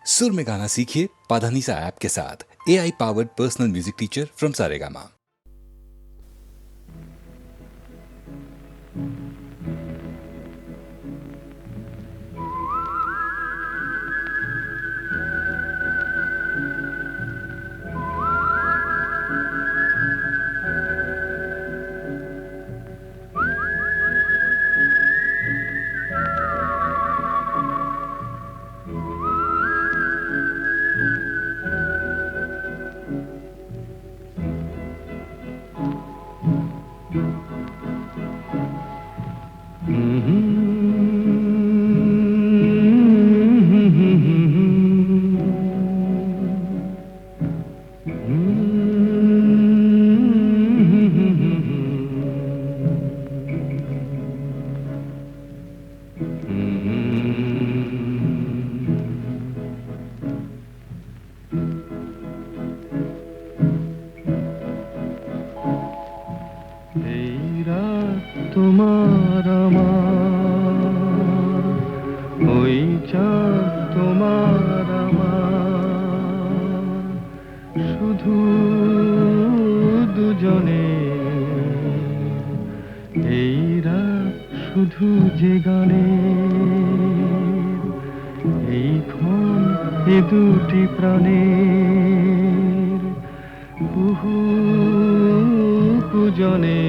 सुर में गाना सीखिए पाधानीसा ऐप के साथ। AI powered personal music teacher from Saregama. তোমার আমার ওই চাঁদ তোমার আমার শুধু দুজনে এই রাত শুধু যে গানে এই ক্ষণ এ দুটি প্রাণের কুহু কুজনে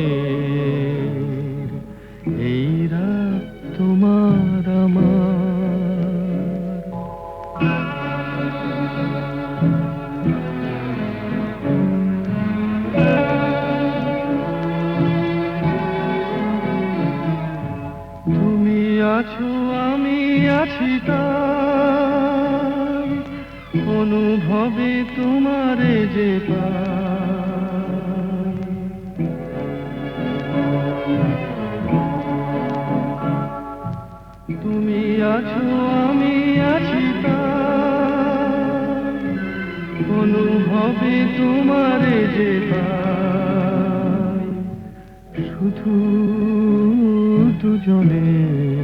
এই রাত তোমার আমার তুমি আছো আমি আছি তাই অনুভবে তোমারে যে তুমি আছো আমি আছি তাই অনুভবে তোমারে যে পাই শুধু দুজনের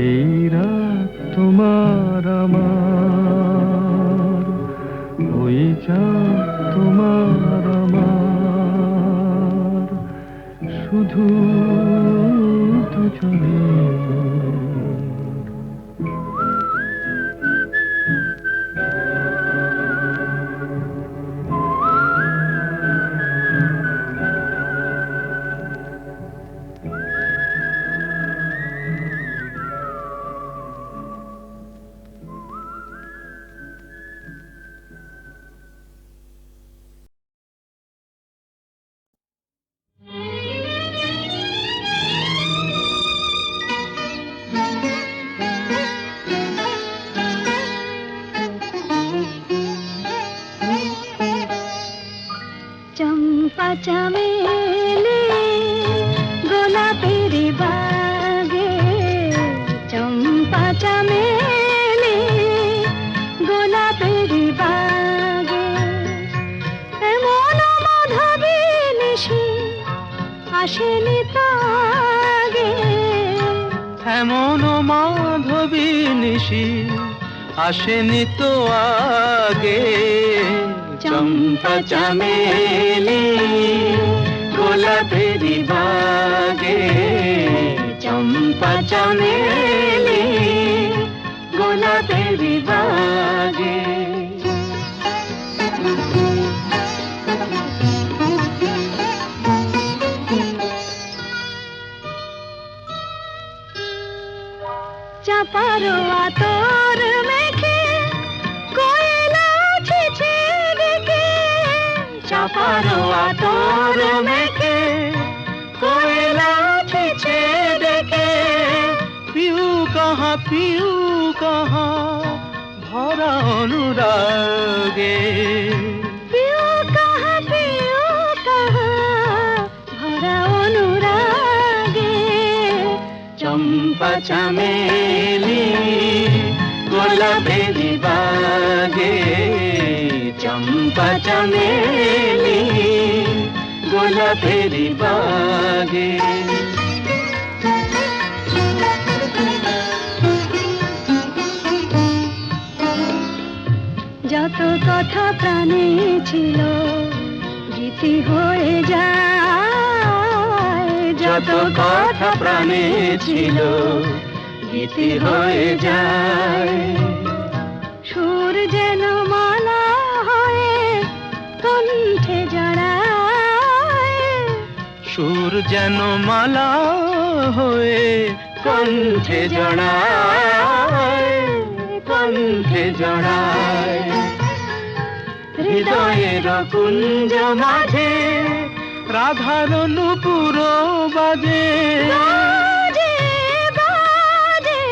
এই রাত তোমার আমার ওই চাঁদ তোমার আমার শুধু দুজনের चमेली गोलापेर बागे चंपा चमेली गोलापेर बागे एमन माधबी निशि आसेनि तो आगे এমন মাধবী নিশি আসেনি তো আগে চম্পা চামেলি গোলাপের বাগে চম্পা চামেলি গোলাপের বাগে চাপার আতর মেখে কোয়েলা ছেছে ডেকে চাপার আতর মেখে কোয়েলা ছেছে ডেকে পিউ কাহা ভরা অনুরাগে পিউ কাহা ভরা অনুরাগে চম্পা চামেলি গোলাপের বাগে চম্পা চামেলি গোলাপের বাগে কথা প্রাণে ছিল গীতি হয়ে যায়, যত কথা প্রাণে ছিল গীতি হয়ে যায়। সুর যেন মালা হয়ে কণ্ঠে জড়ায়, সুর যেন মালা হয়ে কণ্ঠে জড়ায়, কণ্ঠে জড়ায়। হৃদয়ের কুঞ্জ মাঝে রাধার নূপুর বাজে, বাজে বাজে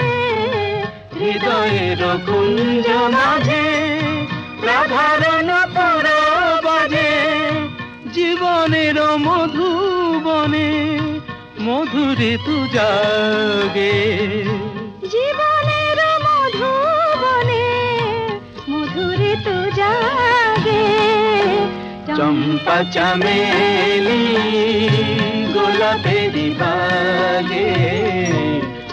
হৃদয়ের কুঞ্জ মাঝে রাধার নূপুর বাজে। জীবনের মধুবনে মধুরে তু জাগে, জীবনের মধুবনে মধুরে তো জাগে। চম্পা চামেলি গোলাপেরি বাগে,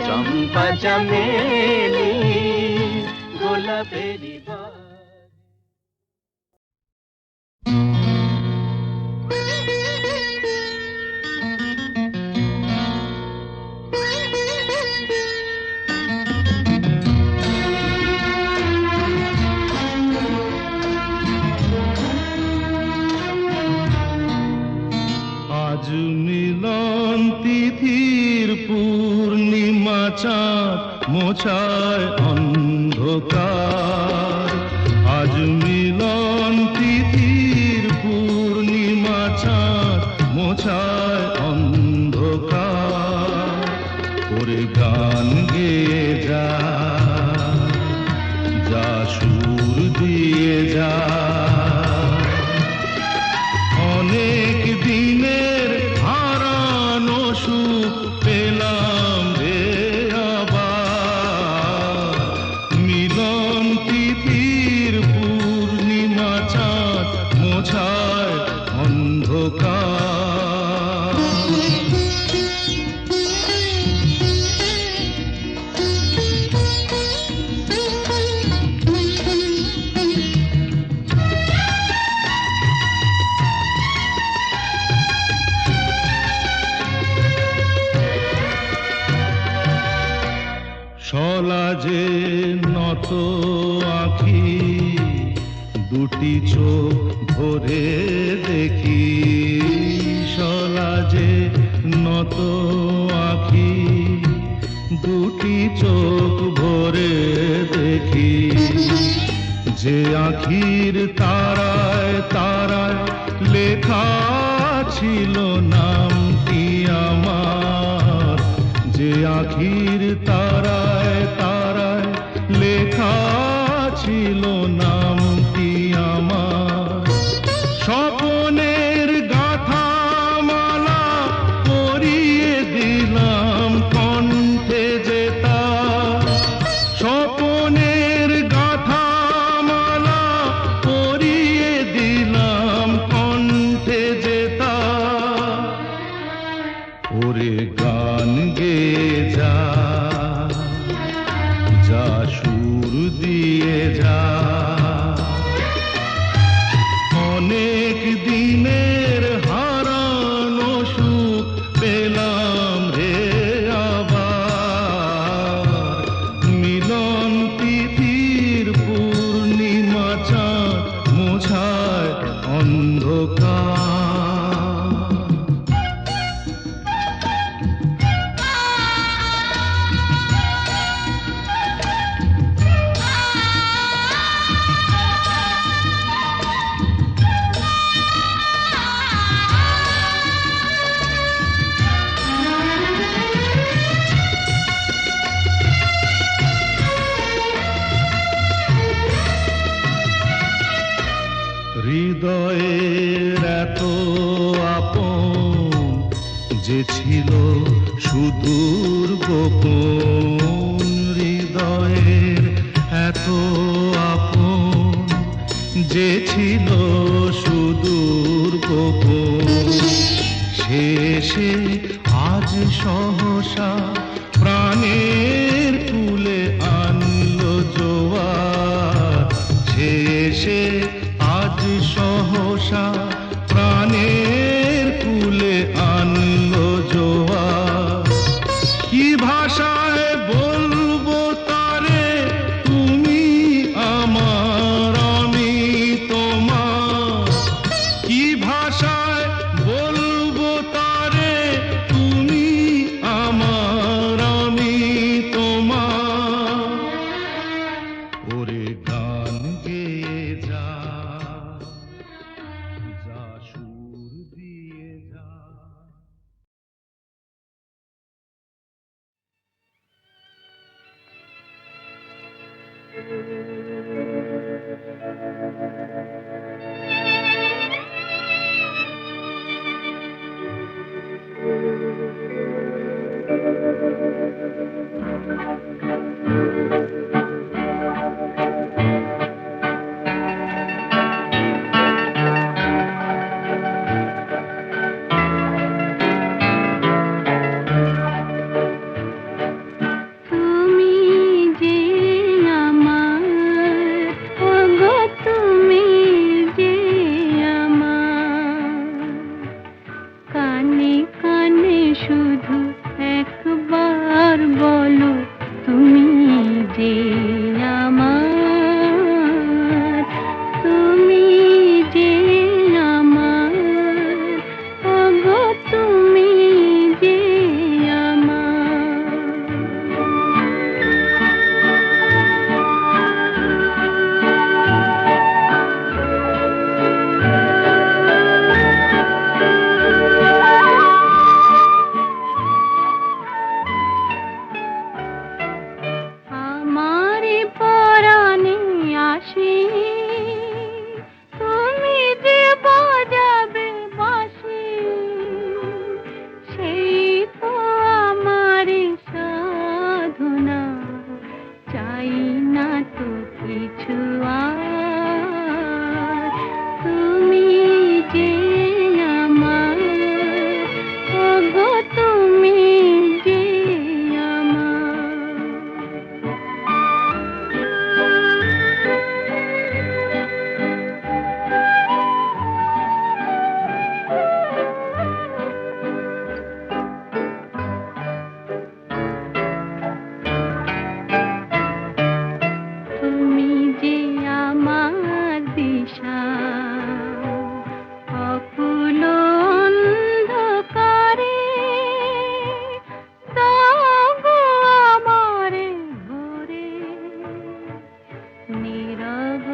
চম্পা চামেলি গোলাপেরি বাগে। আজ মিলন তিথির পূর্ণিমা চাঁদ মোছায় অন্ধকার। আজ মিলন তিথির পূর্ণিমা চাঁদ মোছায় অন্ধকার। ওরে গান গেয়ে যা, যা সুর দিয়ে যা। অনেক দিনের হারানো সুখ পেলাম রে আবার। মিলন তিথির পূর্ণিমা চাঁদ মোছায় অন্ধকার। সলাজে নত আঁখি দুটি চোখ ভরে দেখি। সলাজে নত আঁখি দুটি চোখ ভরে দেখি। যে আঁখির তারায় তারায় লেখা ছিল নামটি আমার। যে আঁখির তারায় তারায় লেখা ছিল নামটি আমার। স্বপনের গাথা মালা পরিয়ে দিলাম কণ্ঠে যেতা। স্বপনের গাথা মালা পরিয়ে দিলাম কণ্ঠে যেতা। ওরে গান গেয়ে যা, যা সুর দিয়ে যা। অনেক দিনের হারানো সুখ পেলাম রে আবার। মিলন তিথির পূর্ণিমা চাঁদ মোছায় অন্ধকার। হৃদয়ের এত আপন যে ছিল সুদূর গোপন। হৃদয়ের এত আপন যে ছিল সুদূর গোপন। শেষে আজ সহসা প্রাণের কুলে আনলো জোয়ার। শেষে ওরে গান গেয়ে যা, যা সুর দিয়ে যা। তুমি যে আমার, ওগো তুমি যে আমার, কানে কানে শুধু একবার বলো তুমি যে আমার, তুমি যে আমার, ওগো তুমি যে আমার। আমারে পরাণে আসি, তুমি যে বাজাবে বাঁশি, সেই তো আমারে সাধনা, চাই না তো কিছু আর, তুমি যে আমার, ওগো তুমি যে আমার। তুমি যে আমার দিশা, অকুল অন্ধকারে, দাও গো আমারে ভরে, নীরব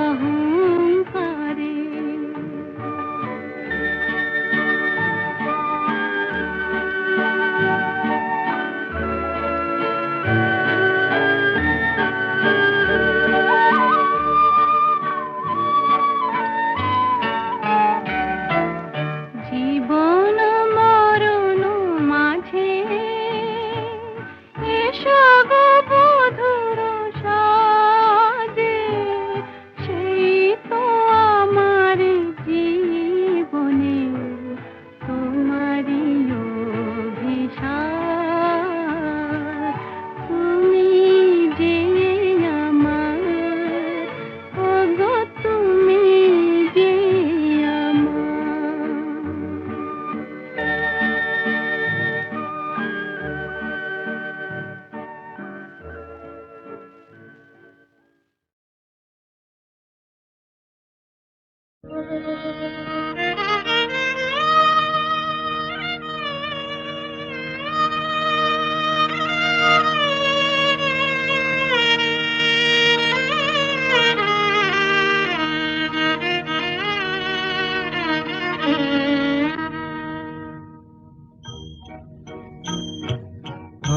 অহংকারে। জীবন মরণ মাঝে এসো গো বধূর সাজে, সেই তো আমার জীবনে তোমারই অভিশাপ, তুমি যে আমার, ওগো তুমি যে আমার।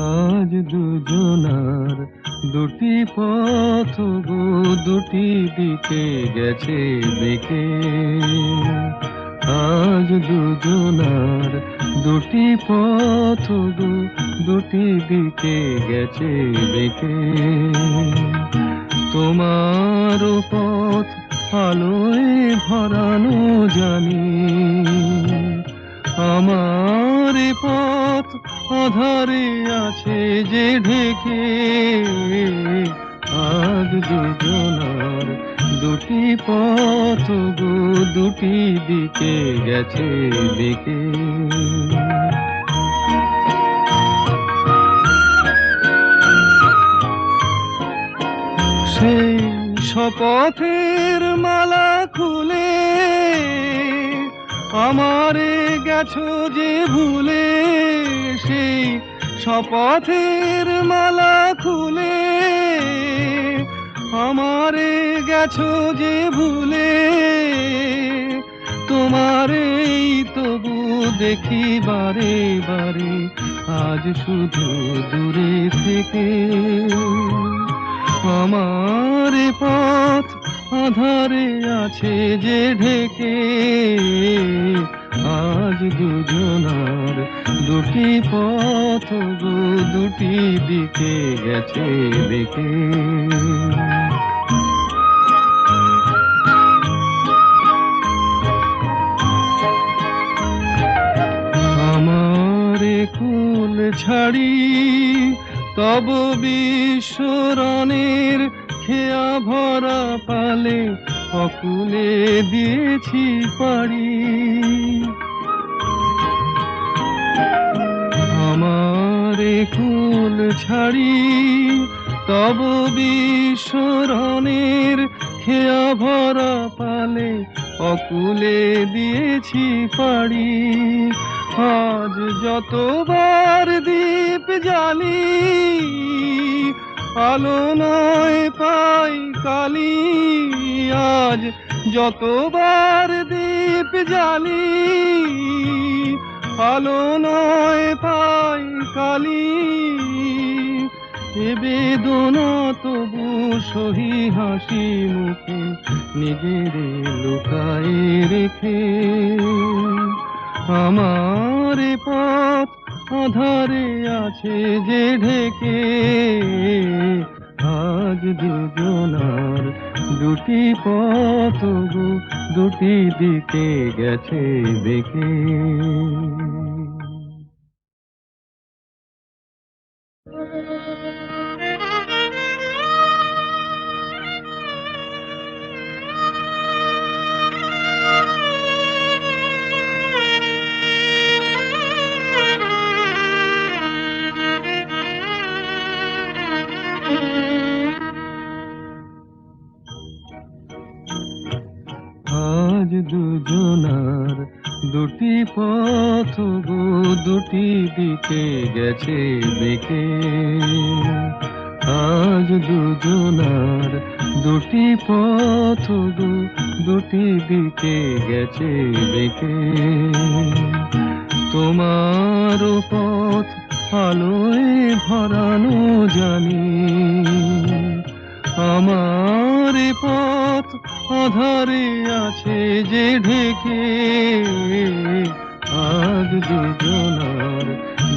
আজ দুজনার দুটি পথ গো, দুটি দিকে গেছে বেঁকে। আজ দুজনার দুটি পথ গো, দুটি দিকে গেছে বেঁকে। তোমার পথ আলোয় ভরানো জানি, আমার পথ আধারে আছে যে ঢেকে। আজ দুজনার দুটি পথ গো, দুটি দিকে গেছে বেঁকে। সেই শপথের মালা খুলে আমারে গেছো যে ভুলে, সেই শপথের মালা খুলে গেছো যে ভুলে, তোমারেই তবু দেখি বারে বারে, আজ শুধু দূরে থেকে। আমার পথ আধারে আছে যে ঢেকে, আজ দুজনার দুটি পথ গো দুটি দিকে গেছে বেঁকে। আমারে কুল ছাড়ি তব বিশ্বরণের খেয়া ভরা পালে, অকুলে দিয়েছি পাড়ি। আমারে কুল ছাড়ি তব বিশ্বরণের খেয়া ভরা পালে, অকুলে দিয়েছি পাড়ি। আজ যতবার দীপ জ্বালি, আলো নয় পাই কালি। আজ যতবার দীপ জ্বালি, আলো নয় পাই কালি। এ বেদনা তবু সহি হাসি মুখে, নিজের লুকায়ে রেখে। আমার পথ আধারে আছে যে ঢেকে, আজ দুজনার দুটি পথ গো দুটি দিকে গেছে বেঁকে। আজ দুজনার দুটি পথ গো দুটি দিকে গেছে বেঁকে। আজ দুজনার দুটি পথ গো দুটি দিকে গেছে বেঁকে। তোমার পথ আলোয় ভরানো জানি, আমার পথ আধারে আছে যে ঢেকে। আজ দুজনার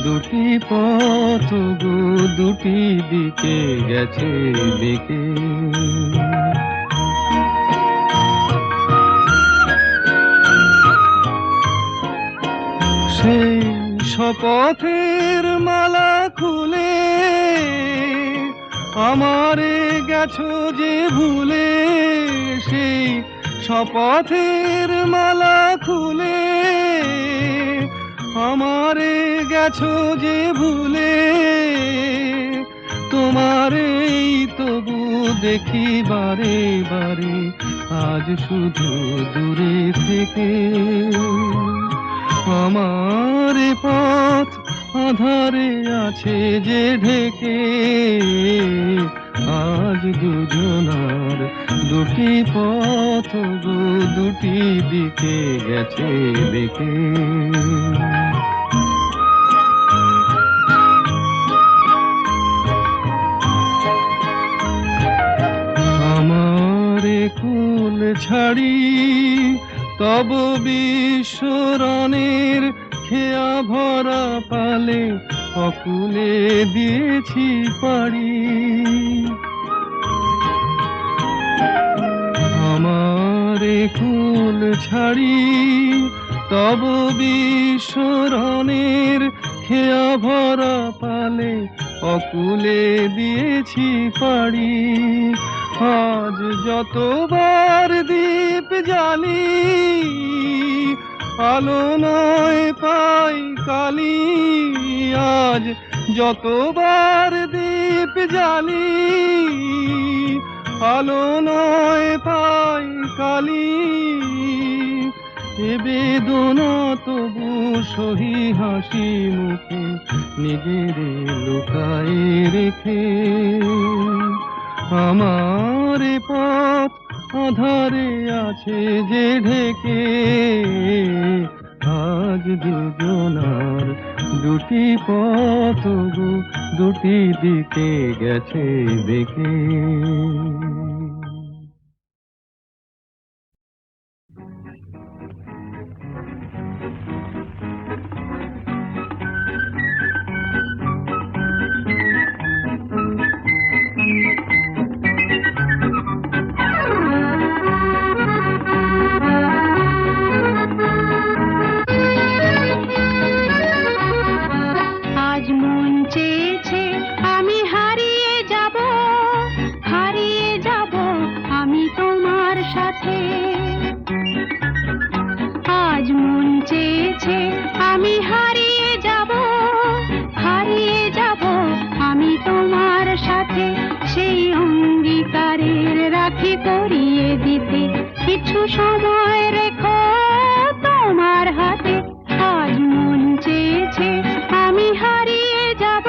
দুটি পথ গো দুটি দিকে গেছে বেঁকে। সেই শপথের মালা খুলে, আমারে গেছো যে ভুলে। সেই শপথের মালা খুলে, আমারে গেছো যে ভুলে। তোমারেই তবু দেখি বারে বারে, আজ শুধু দূরে থেকে। আমার পথ আধারে আছে যে ঢেকে, আজ দুজনার দুটি পথ গো দুটি দিকে গেছে বেঁকে। আমারে কুল ছাড়ি তব বিশ্বরণের খেয়া ভরা পালে, অকুলে দিয়েছি পাড়ি। আমারে কুল ছাড়ি তব বিশ্বরণের খেয়া ভরা পালে, অকুলে দিয়েছি পাড়ি। আজ যতবার দীপ জ্বালি, আলো নয় পাই কালি। আজ যতবার দীপ জ্বালি, আলো নয় পাই কালি। এ বেদনা তবু সহি হাসি মুখে, নিজের লুকায়ে রেখে। আমার পথ আধারে আছে যে ঢেকে আজ দুজনার দুটি পথ গো দুটি দিকে গেছে দেখে। আজ মন চেয়েছে আমি হারিয়ে যাব, হারিয়ে যাব আমি তোমার সাথে। আজ মন চেয়েছে আমি হারিয়ে যাব, হারিয়ে যাব আমি তোমার সাথে। সেই অঙ্গীকারের রাখি পরিয়ে দিতে কিছু সময় রেখো তোমার হাতে। আজ মন চেয়েছে আমি হারিয়ে যাব,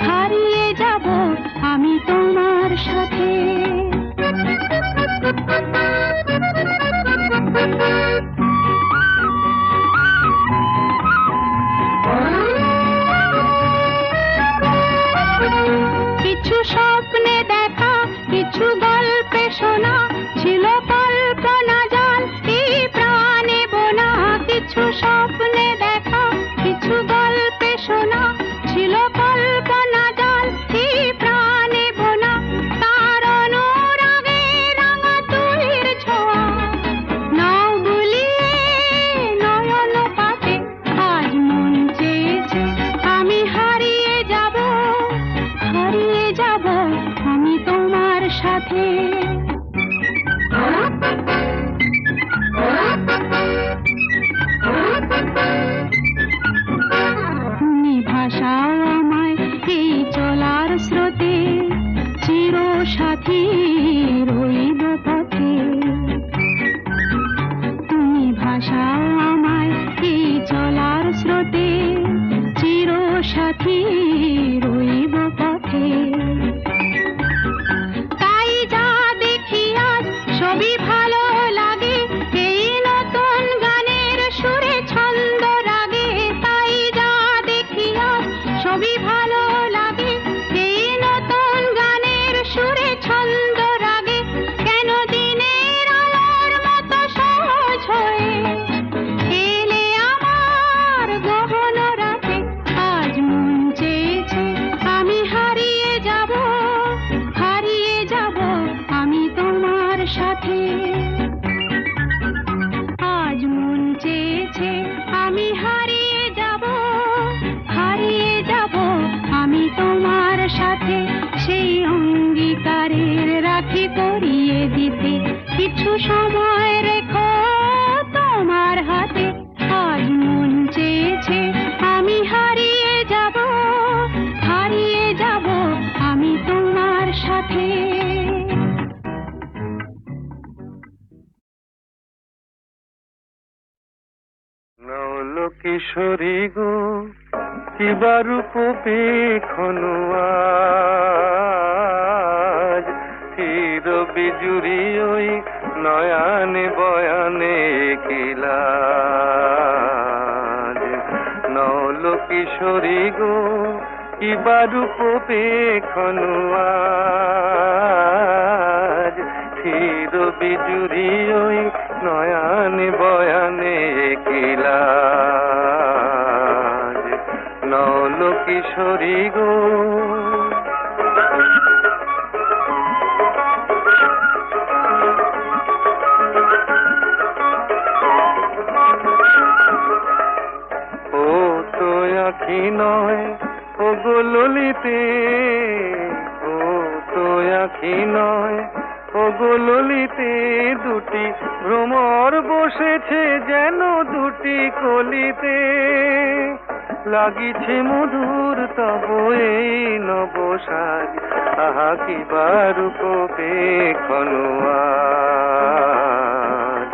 হারিয়ে যাব আমি তোমার সাথে। কিছু স্বপ্নে দেখা, কিছু গল্পে শোনা, ছিল কল্পনা জাল এই প্রাণে বোনা। কিছু স্বপ্নে দেখা, কিছু গল্পে শোনা, ছিল কল্পনা জাল এই প্রাণে বোনা। তার অনুরাগে রাঙা তুলির ছোঁয়া নাও বুলিয়ে নয়ন পাতে। আজ মন চেয়েছে আমি হারিয়ে যাব, হারিয়ে যাব আমি তোমার সাথে। তুমি ভাষাও আমায় এই চলার স্রোতে, চির সাথী রইব পথে। তুমি ভাষাও আমায় এই চলার স্রোতে, চির সাথী রইব পথে। তাই যা দেখি আজ সবই ভালো লাগে, এই নতুন গানের সুরে ছন্দ রাগে। তাই যা দেখি আজ সবই ভালো লাগে, এই নতুন গানের সুরে ছন্দ রাগে। কেন দিনের আলোর মতো সহজ হয়ে এলে আমার গহন রাতে। আজ মন চেয়েছে আমি হারিয়ে যাব, হারিয়ে যাব আমি তোমার সাথে। আজ মন চেয়েছে আমি হারিয়ে যাব, হারিয়ে যাব আমি তোমার সাথে। সেই অঙ্গীকারের রাখি পরিয়ে দিতে কিছু সময় রেখো তোমার হাতে। আজ মন চেয়েছে আমি হারিয়ে যাব, হারিয়ে যাব আমি তোমার সাথে। নল কিশোরী গো কিবা রূপ পেখনু আজ চির বিজুরি ওই নয়ানে বয়ানে কিলাজ। নল কিশোরী গো কিবা রূপ পেখনু আজ চির বিজুরি ওই নয়ানে বয়ানে কিলাজ। নল কিশোরী গো ও তো আখি নয় ও গো ললিতে, ও তো আখি নয় ও গো ললিতে। দুটি ভ্রমর বসেছে যেন দুটি কলিতে, লাগিছে মধুর তব এই নবসাজ। আহা কিবা রূপ পেখনু আজ।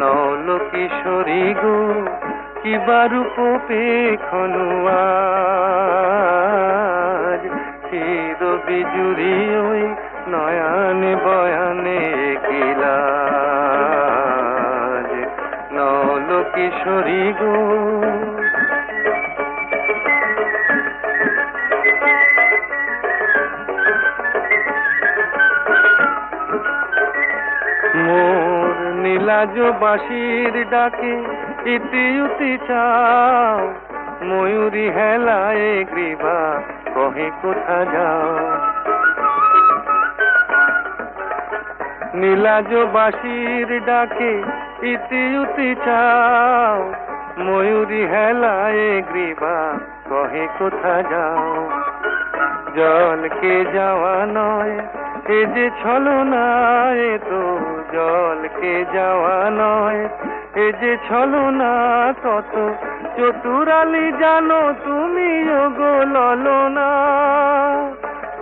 নল কিশোরী গো কিবা রূপ পেখনু আজ চির বিজুরি ওই নয়ানে বয়ানে কি কিশোরী গো। মোর নীলাজ বাঁশির ডাকে ইতি উতি চাও, ময়ূরী হেলায় গ্রীবা কহে কোথা যাও। নীলাজ বাঁশির ডাকে ইতি উতি চাও, ময়ূরী হেলায় গ্রীবা কহে কোথা যাও। জলকে যাওয়া নয় এ যে ছলনা, এ তো জলকে যাওয়া নয় এ যে ছলনা। কত চতুরালি জানো তুমি গো ললনা,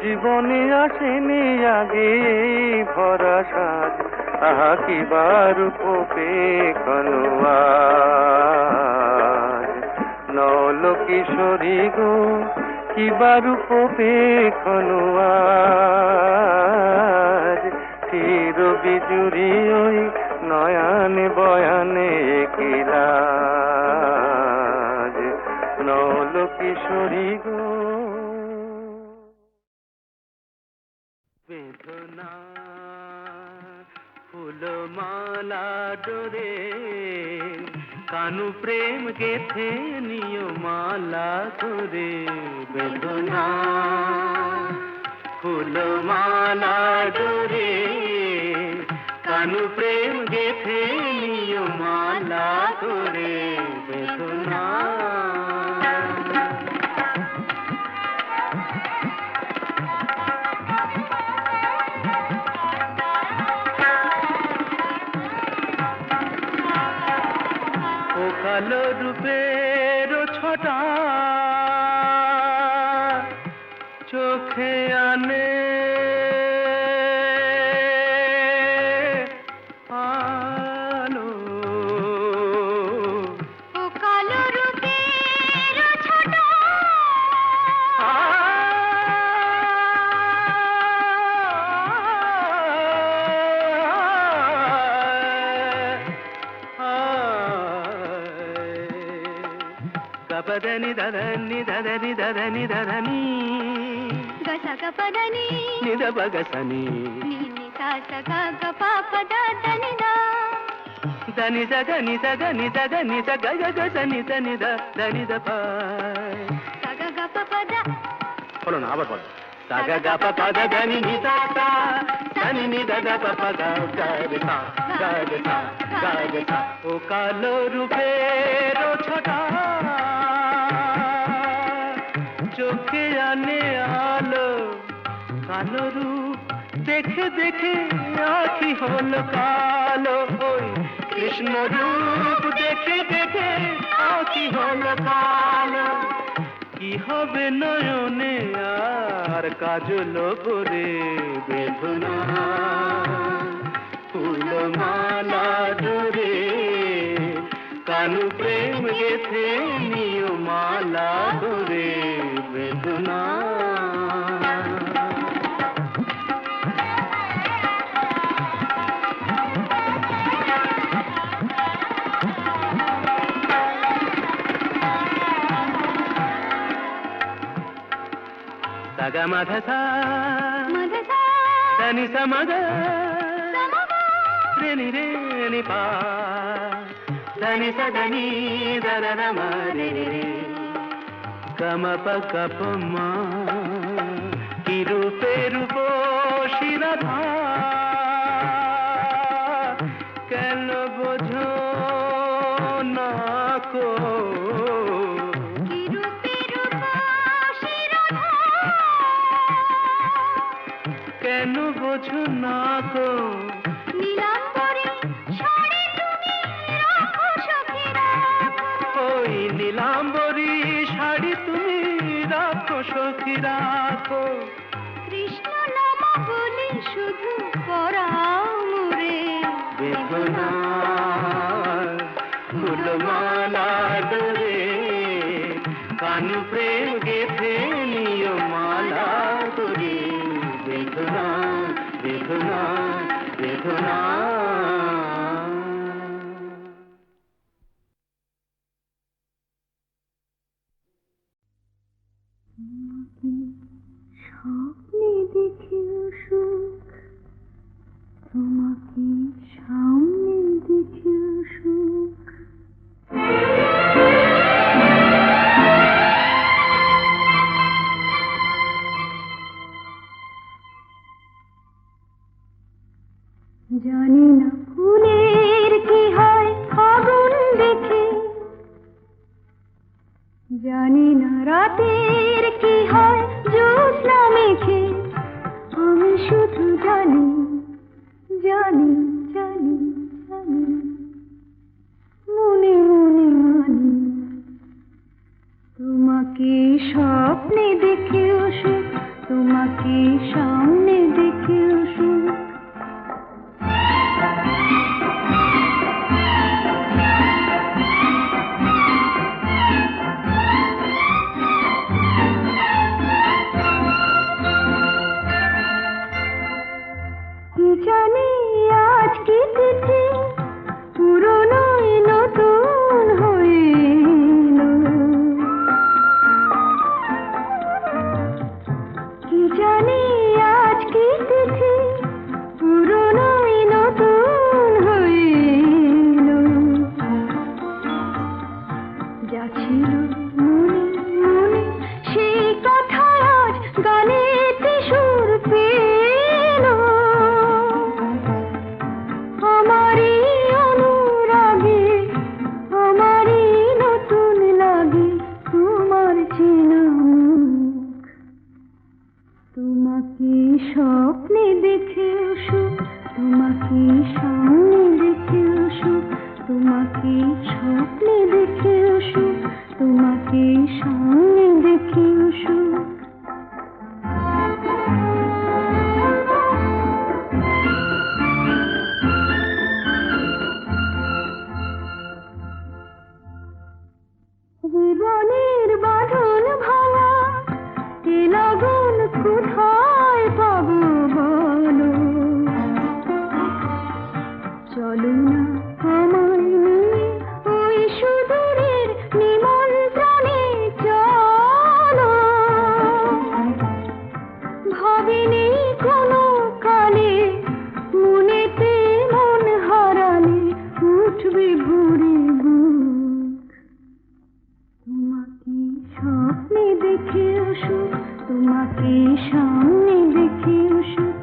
জীবনে আসেনি আগে ভরা সাজ। আহা কি বার পোপে কনোয়াজ, নল কিশোরী গো কি বারু পোপে কনোয়াজ। চির বিজুরি ওই নয়ানে বয়ানে কিলাজ, নল কিশোরী গো। বেদনা ফুলমালা ডোরে, কানু প্রেম গেথে নিয় মালা করে। বেদনা ফুলমালা ডোরে, কানু প্রেম গেথে নিয় মালা করে। বেদনা কালো রূপের ছটা চোখে আনে আলো। ও কালো রূপের ছটা గపదని దదని దదని దదని దదని గసగ పదని నిద బగసని నిని సాసగ గపపద దనిదా దని జగని జగని జగని జగ గసని దని దని దప సగ గపపద বলো না আবার বলো। সাগা গাপ পদ దని নিদা সা దని নিদ দপ পদ গারে সা গারে সা গারে সা। ও কালো রূপের ছটা চোখে আনে আলো, কালো রূপ দেখে দেখে আখি হলো কালো। ওই কৃষ্ণ রূপ দেখে দেখে আখি হলো কালো। কি হবে নয়নে আর কাজল পরে। বেদনা ফুলমালা ডোরে, কানু প্রেম গেথে নিয় মালা করে। বেদনা సగ మధ సా మదసా దని సమగ సమగ రేని రేని పా దని సదని దర మరే రే గమ పక పమా কি রূপে রূপ শিরাধা কেন বোঝো না কো। কি রূপে রূপ শিরোধা কেন বোঝো না কো। নীলাম্বরী শাড়ি তুমি রাখো সখী রাখো। ওই নীলাম্বরী শাড়ি তুমি রাখো সখী রাখো। কৃষ্ণ নাম বলি শুধু পরাও মুরে। বেদনা ফুলমালা ডোরে, কানু প্রেম গেথে নিয় মালা করে। বেদনা বেদনা বেদনা। জানি না ফুলের কি হয় আগুন দেখে, জানি না রাতের কি হয় জ্যোৎস্না মেখে, আমি শুধু জানি জানি জানি জানি মনে মনে মানি, তোমাকে স্বপ্নে দেখেও সুখ, তোমাকে সামনে দেখেও সুখ। কি জানি আজ কি তিথি, পুরনো নতুন হয়ে এলো। কি জানি আজ কি তিথি, পুরনো নতুন হয়ে এলো। যা ছিল মনে মনে সেই কথা আজ গানেতে সুর পেল। আমারই অনুরাগে, আমারই নতুন লাগে তোমার চেনা মুখ। তোমাকে স্বপ্নে দেখেও সুখ, তোমাকে সামনে দেখেও সুখ, তোমাকে স্বপ্নে দেখেও সুখ, তোমাকে সামনে দেখেও সুখ। জীবনের বাঁধন ভাঙা এ লগন কোথায় পাবো বলো। চলো না আমায় নিয়ে ওই সুদূরের নিমন্ত্রণে চলো। ভাবিনি কোনো কালে মনেতে মন হারালে উঠবে ভরে বুক। তোমাকে স্বপ্নে দেখেও সুখ, তোমাকে সামনে দেখেও সুখ।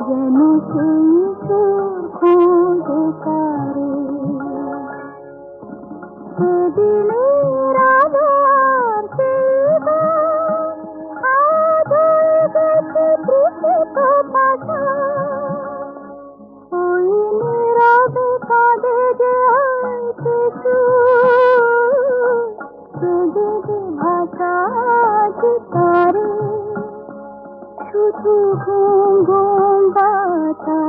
যেন শুধু ঘুম ঘুম বাতাস